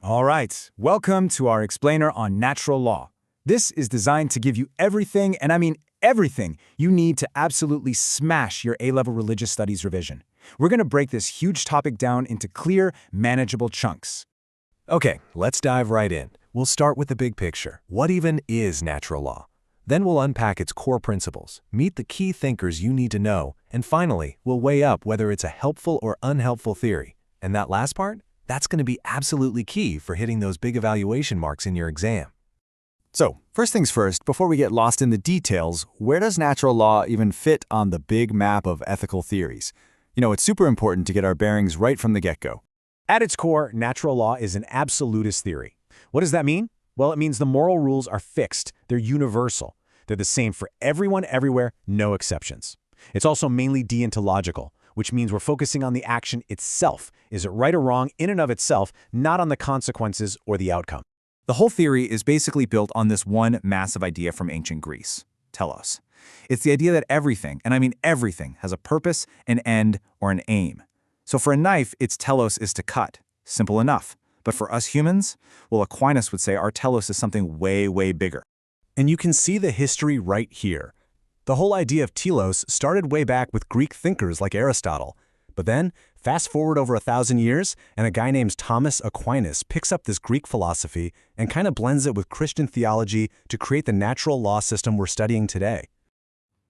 All right, welcome to our explainer on natural law. This is designed to give you everything, and I mean everything, you need to absolutely smash your A-level religious studies revision. We're going to break this huge topic down into clear, manageable chunks. Okay, let's dive right in. We'll start with the big picture. What even is natural law? Then we'll unpack its core principles, meet the key thinkers you need to know, and finally, we'll weigh up whether it's a helpful or unhelpful theory. And that last part? That's going to be absolutely key for hitting those big evaluation marks in your exam. So, first things first, before we get lost in the details, where does natural law even fit on the big map of ethical theories? It's super important to get our bearings right from the get-go. At its core, natural law is an absolutist theory. What does that mean? Well, it means the moral rules are fixed. They're universal. They're the same for everyone, everywhere, no exceptions. It's also mainly deontological, which means we're focusing on the action itself. Is it right or wrong in and of itself, not on the consequences or the outcome? The whole theory is basically built on this one massive idea from ancient Greece, telos. It's the idea that everything, and I mean everything, has a purpose, an end, or an aim. So for a knife, its telos is to cut. Simple enough. But for us humans, well, Aquinas would say our telos is something way, way bigger. And you can see the history right here. The whole idea of telos started way back with Greek thinkers like Aristotle. But then, fast forward over 1,000 years, and a guy named Thomas Aquinas picks up this Greek philosophy and kind of blends it with Christian theology to create the natural law system we're studying today.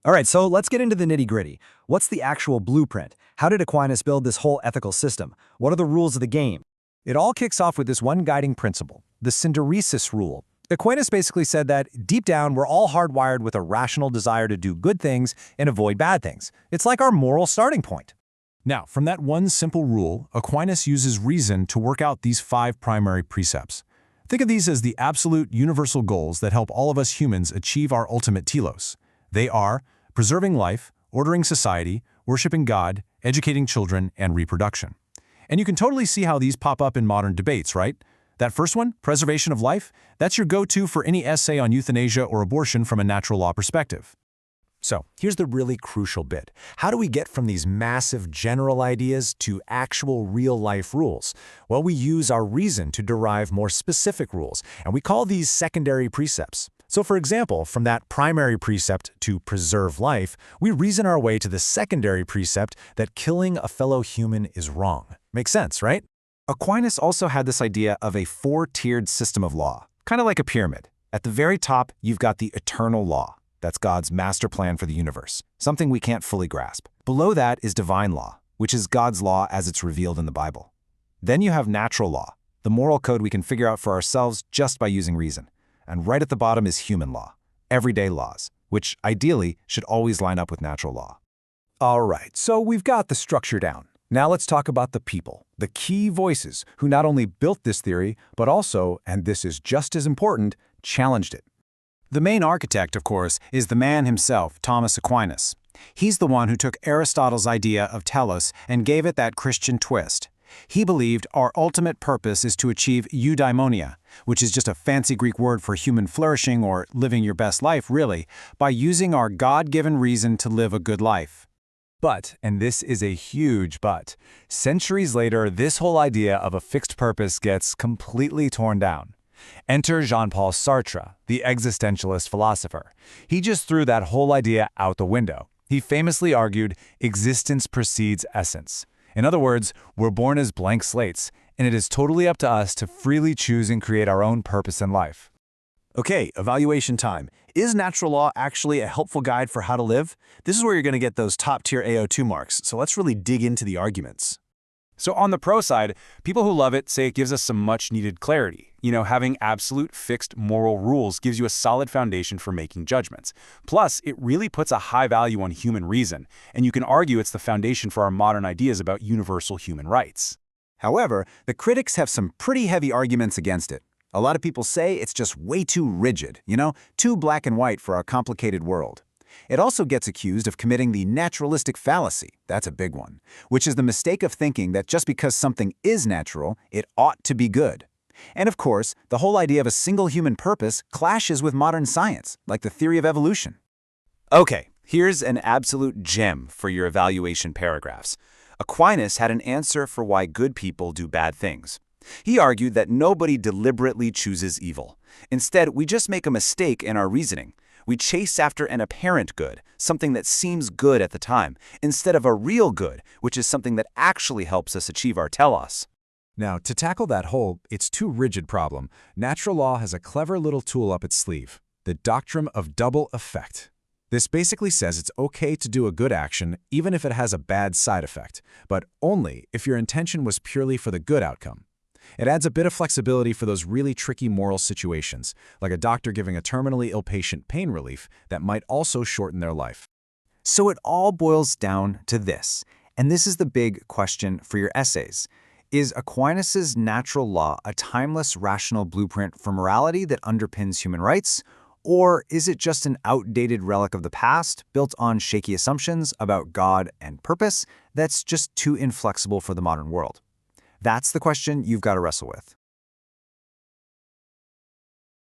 All right, so let's get into the nitty-gritty. What's the actual blueprint? How did Aquinas build this whole ethical system? What are the rules of the game? It all kicks off with this one guiding principle, the synderesis rule. Aquinas basically said that, deep down, we're all hardwired with a rational desire to do good things and avoid bad things. It's like our moral starting point. Now, from that one simple rule, Aquinas uses reason to work out these 5 primary precepts. Think of these as the absolute universal goals that help all of us humans achieve our ultimate telos. They are preserving life, ordering society, worshiping God, educating children, and reproduction. And you can totally see how these pop up in modern debates, right? That first one, preservation of life, that's your go-to for any essay on euthanasia or abortion from a natural law perspective. So, here's the really crucial bit. How do we get from these massive general ideas to actual real-life rules? Well, we use our reason to derive more specific rules, and we call these secondary precepts. So, for example, from that primary precept to preserve life, we reason our way to the secondary precept that killing a fellow human is wrong. Makes sense, right? Aquinas also had this idea of a 4-tiered system of law, kind of like a pyramid. At the very top, you've got the eternal law. That's God's master plan for the universe, something we can't fully grasp. Below that is divine law, which is God's law as it's revealed in the Bible. Then you have natural law, the moral code we can figure out for ourselves just by using reason. And right at the bottom is human law, everyday laws, which ideally should always line up with natural law. All right, so we've got the structure down. Now let's talk about the people, the key voices who not only built this theory, but also, and this is just as important, challenged it. The main architect, of course, is the man himself, Thomas Aquinas. He's the one who took Aristotle's idea of telos and gave it that Christian twist. He believed our ultimate purpose is to achieve eudaimonia, which is just a fancy Greek word for human flourishing or living your best life, really, by using our God-given reason to live a good life. But, and this is a huge but, centuries later, this whole idea of a fixed purpose gets completely torn down. Enter Jean-Paul Sartre, the existentialist philosopher. He just threw that whole idea out the window. He famously argued, existence precedes essence. In other words, we're born as blank slates, and it is totally up to us to freely choose and create our own purpose in life. Okay, evaluation time. Is natural law actually a helpful guide for how to live? This is where you're going to get those top-tier AO2 marks, so let's really dig into the arguments. So on the pro side, people who love it say it gives us some much-needed clarity. Having absolute fixed moral rules gives you a solid foundation for making judgments. Plus, it really puts a high value on human reason, and you can argue it's the foundation for our modern ideas about universal human rights. However, the critics have some pretty heavy arguments against it. A lot of people say it's just way too rigid, too black and white for our complicated world. It also gets accused of committing the naturalistic fallacy, that's a big one, which is the mistake of thinking that just because something is natural, it ought to be good. And of course, the whole idea of a single human purpose clashes with modern science, like the theory of evolution. Okay, here's an absolute gem for your evaluation paragraphs. Aquinas had an answer for why good people do bad things. He argued that nobody deliberately chooses evil. Instead, we just make a mistake in our reasoning. We chase after an apparent good, something that seems good at the time, instead of a real good, which is something that actually helps us achieve our telos. Now, to tackle that whole "it's too rigid" problem, natural law has a clever little tool up its sleeve: the doctrine of double effect. This basically says it's okay to do a good action even if it has a bad side effect, but only if your intention was purely for the good outcome. It adds a bit of flexibility for those really tricky moral situations, like a doctor giving a terminally ill patient pain relief that might also shorten their life. So it all boils down to this, and this is the big question for your essays. Is Aquinas' natural law a timeless, rational blueprint for morality that underpins human rights? Or is it just an outdated relic of the past, built on shaky assumptions about God and purpose, that's just too inflexible for the modern world? That's the question you've got to wrestle with.